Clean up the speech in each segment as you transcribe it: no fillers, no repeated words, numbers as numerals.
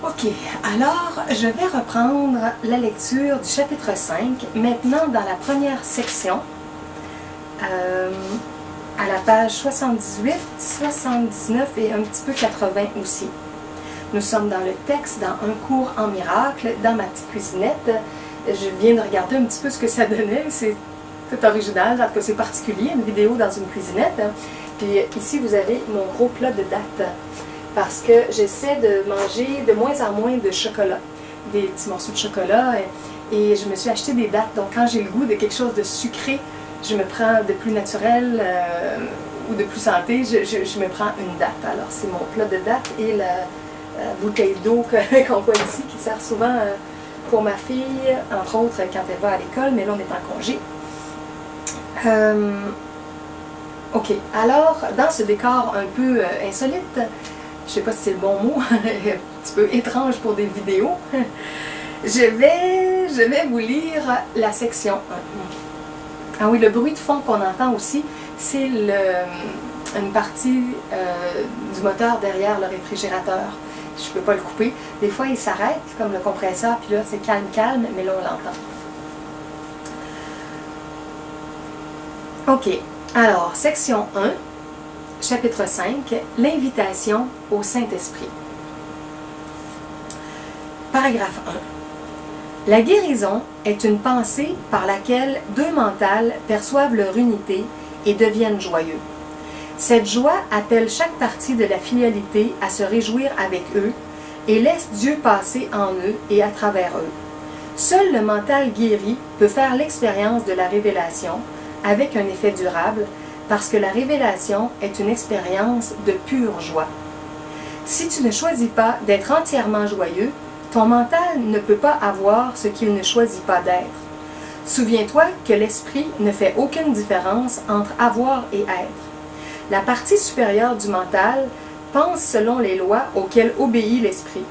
Ok, alors je vais reprendre la lecture du chapitre 5, maintenant dans la première section, à la page 78, 79 et un petit peu 80 aussi. Nous sommes dans le texte, dans un cours en miracle, dans ma petite cuisinette. Je viens de regarder un petit peu ce que ça donnait, c'est original, en tout cas c'est particulier, une vidéo dans une cuisinette. Puis ici vous avez mon gros plat de dattes, parce que j'essaie de manger de moins en moins de chocolat, des petits morceaux de chocolat, et je me suis acheté des dattes. Donc quand j'ai le goût de quelque chose de sucré, je me prends de plus naturel ou de plus santé, je me prends une date. Alors c'est mon plat de dattes et la bouteille d'eau qu'on voit ici, qui sert souvent pour ma fille, entre autres quand elle va à l'école, mais là on est en congé. Ok, alors dans ce décor un peu insolite, je ne sais pas si c'est le bon mot, un petit peu étrange pour des vidéos, je vais vous lire la section 1. Ah oui, le bruit de fond qu'on entend aussi, c'est une partie du moteur derrière le réfrigérateur. Je ne peux pas le couper. Des fois, il s'arrête, comme le compresseur, puis là, c'est calme, mais là, on l'entend. Ok, alors, section 1. Chapitre 5, l'invitation au Saint-Esprit. Paragraphe 1. La guérison est une pensée par laquelle deux mentales perçoivent leur unité et deviennent joyeux. Cette joie appelle chaque partie de la filialité à se réjouir avec eux et laisse Dieu passer en eux et à travers eux. Seul le mental guéri peut faire l'expérience de la révélation avec un effet durable, parce que la révélation est une expérience de pure joie. Si tu ne choisis pas d'être entièrement joyeux, ton mental ne peut pas avoir ce qu'il ne choisit pas d'être. Souviens-toi que l'esprit ne fait aucune différence entre avoir et être. La partie supérieure du mental pense selon les lois auxquelles obéit l'esprit.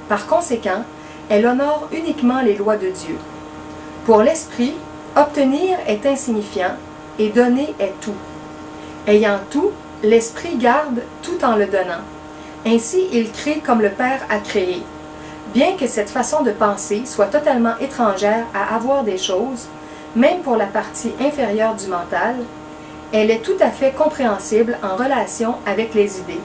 Par conséquent, elle honore uniquement les lois de Dieu. Pour l'esprit, obtenir est insignifiant et donner est tout. Ayant tout, l'esprit garde tout en le donnant. Ainsi, il crée comme le Père a créé. Bien que cette façon de penser soit totalement étrangère à avoir des choses, même pour la partie inférieure du mental, elle est tout à fait compréhensible en relation avec les idées.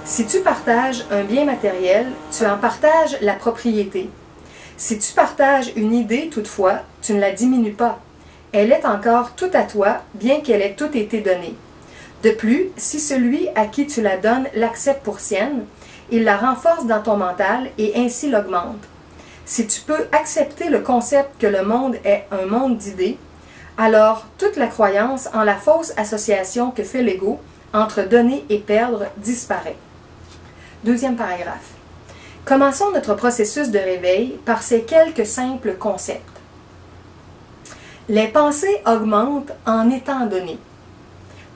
Si tu partages un bien matériel, tu en partages la propriété. Si tu partages une idée, toutefois, tu ne la diminues pas. Elle est encore toute à toi, bien qu'elle ait tout été donnée. De plus, si celui à qui tu la donnes l'accepte pour sienne, il la renforce dans ton mental et ainsi l'augmente. Si tu peux accepter le concept que le monde est un monde d'idées, alors toute la croyance en la fausse association que fait l'ego entre donner et perdre disparaît. Deuxième paragraphe. Commençons notre processus de réveil par ces quelques simples concepts. Les pensées augmentent en étant données.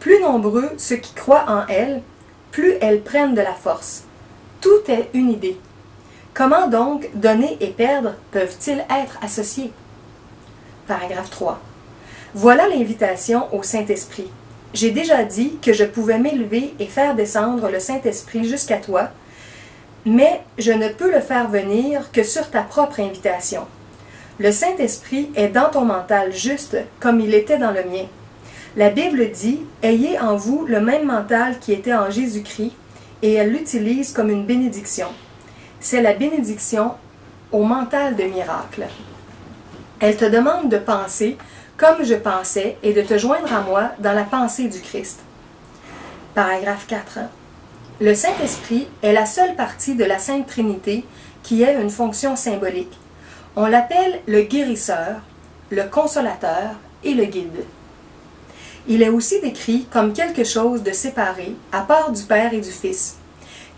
Plus nombreux ceux qui croient en elles, plus elles prennent de la force. Tout est une idée. Comment donc donner et perdre peuvent-ils être associés? Paragraphe 3. Voilà l'invitation au Saint-Esprit. J'ai déjà dit que je pouvais m'élever et faire descendre le Saint-Esprit jusqu'à toi, mais je ne peux le faire venir que sur ta propre invitation. Le Saint-Esprit est dans ton mental juste comme il était dans le mien. La Bible dit « Ayez en vous le même mental qui était en Jésus-Christ » et elle l'utilise comme une bénédiction. C'est la bénédiction au mental de miracle. Elle te demande de penser comme je pensais et de te joindre à moi dans la pensée du Christ. Paragraphe 4. Le Saint-Esprit est la seule partie de la Sainte Trinité qui ait une fonction symbolique. On l'appelle le guérisseur, le consolateur et le guide. Il est aussi décrit comme quelque chose de séparé, à part du Père et du Fils.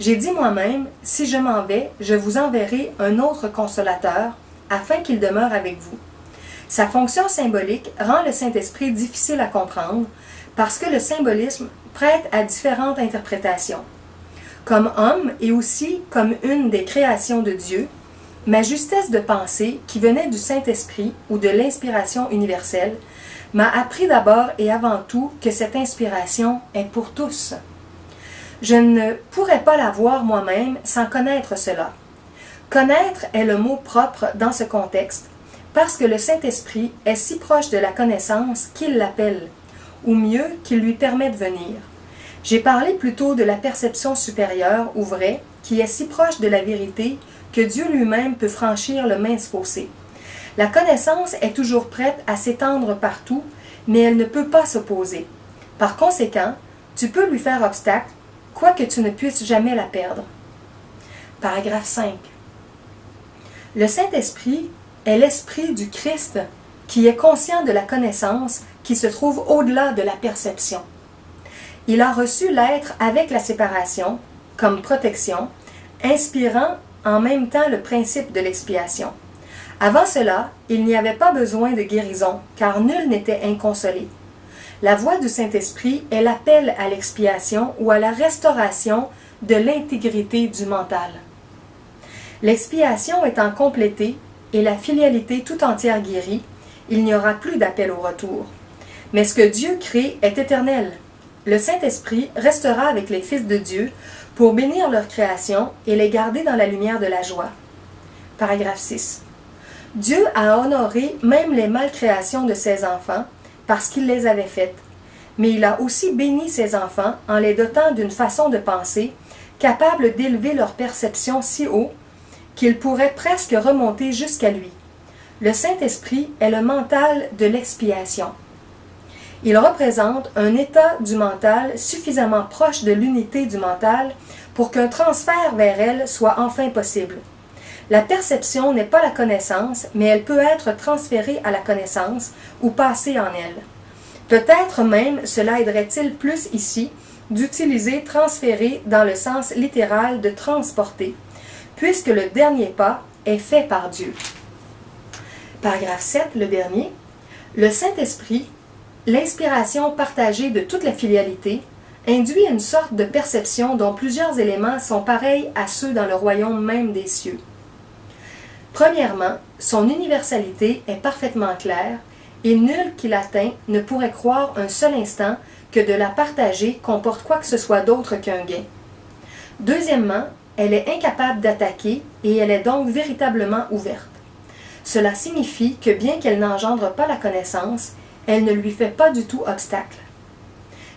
J'ai dit moi-même, si je m'en vais, je vous enverrai un autre consolateur, afin qu'il demeure avec vous. Sa fonction symbolique rend le Saint-Esprit difficile à comprendre, parce que le symbolisme prête à différentes interprétations. Comme homme et aussi comme une des créations de Dieu, ma justesse de pensée, qui venait du Saint-Esprit ou de l'inspiration universelle, m'a appris d'abord et avant tout que cette inspiration est pour tous. Je ne pourrais pas la voir moi-même sans connaître cela. Connaître est le mot propre dans ce contexte, parce que le Saint-Esprit est si proche de la connaissance qu'il l'appelle, ou mieux, qu'il lui permet de venir. J'ai parlé plutôt de la perception supérieure ou vraie, qui est si proche de la vérité que Dieu lui-même peut franchir le mince fossé. La connaissance est toujours prête à s'étendre partout, mais elle ne peut pas s'opposer. Par conséquent, tu peux lui faire obstacle, quoique tu ne puisses jamais la perdre. Paragraphe 5. Le Saint-Esprit est l'Esprit du Christ qui est conscient de la connaissance qui se trouve au-delà de la perception. Il a reçu l'être avec la séparation, comme protection, inspirant en même temps le principe de l'expiation. Avant cela, il n'y avait pas besoin de guérison, car nul n'était inconsolé. La voix du Saint-Esprit est l'appel à l'expiation ou à la restauration de l'intégrité du mental. L'expiation étant complétée et la filialité tout entière guérie, il n'y aura plus d'appel au retour. Mais ce que Dieu crée est éternel. Le Saint-Esprit restera avec les fils de Dieu pour bénir leur création et les garder dans la lumière de la joie. Paragraphe 6. Dieu a honoré même les malcréations de ses enfants parce qu'il les avait faites, mais il a aussi béni ses enfants en les dotant d'une façon de penser capable d'élever leur perception si haut qu'ils pourraient presque remonter jusqu'à lui. Le Saint-Esprit est le mental de l'expiation. Il représente un état du mental suffisamment proche de l'unité du mental pour qu'un transfert vers elle soit enfin possible. La perception n'est pas la connaissance, mais elle peut être transférée à la connaissance ou passer en elle. Peut-être même cela aiderait-il plus ici d'utiliser transférer dans le sens littéral de transporter, puisque le dernier pas est fait par Dieu. Paragraphe 7, le dernier. Le Saint-Esprit, l'inspiration partagée de toute la filialité, induit une sorte de perception dont plusieurs éléments sont pareils à ceux dans le royaume même des cieux. Premièrement, son universalité est parfaitement claire et nul qui l'atteint ne pourrait croire un seul instant que de la partager comporte quoi que ce soit d'autre qu'un gain. Deuxièmement, elle est incapable d'attaquer et elle est donc véritablement ouverte. Cela signifie que bien qu'elle n'engendre pas la connaissance, elle ne lui fait pas du tout obstacle.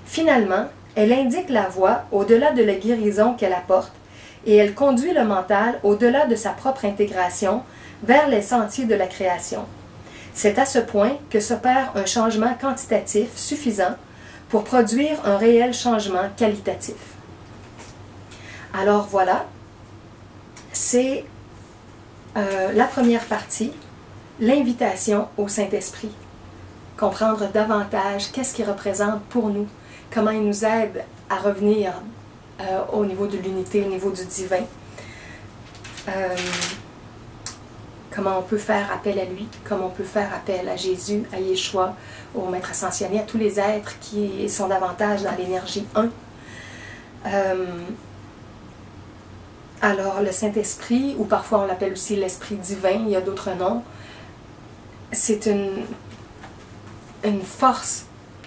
Finalement, elle indique la voie au-delà de la guérison qu'elle apporte et elle conduit le mental au-delà de sa propre intégration vers les sentiers de la création. C'est à ce point que s'opère un changement quantitatif suffisant pour produire un réel changement qualitatif. Alors voilà, c'est la première partie, l'invitation au Saint-Esprit. Comprendre davantage qu'est-ce qu'il représente pour nous, comment il nous aide à revenir au niveau de l'unité, au niveau du divin. Comment on peut faire appel à lui, comment on peut faire appel à Jésus, à Yeshua, au Maître ascensionné, à tous les êtres qui sont davantage dans l'énergie 1. Alors, le Saint-Esprit, ou parfois on l'appelle aussi l'Esprit divin, il y a d'autres noms, c'est une force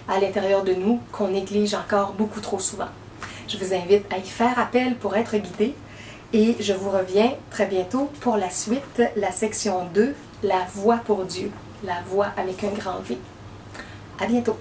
à l'intérieur de nous qu'on néglige encore beaucoup trop souvent. Je vous invite à y faire appel pour être guidé et je vous reviens très bientôt pour la suite, la section 2, la voie pour Dieu, la voie avec un grand V. À bientôt!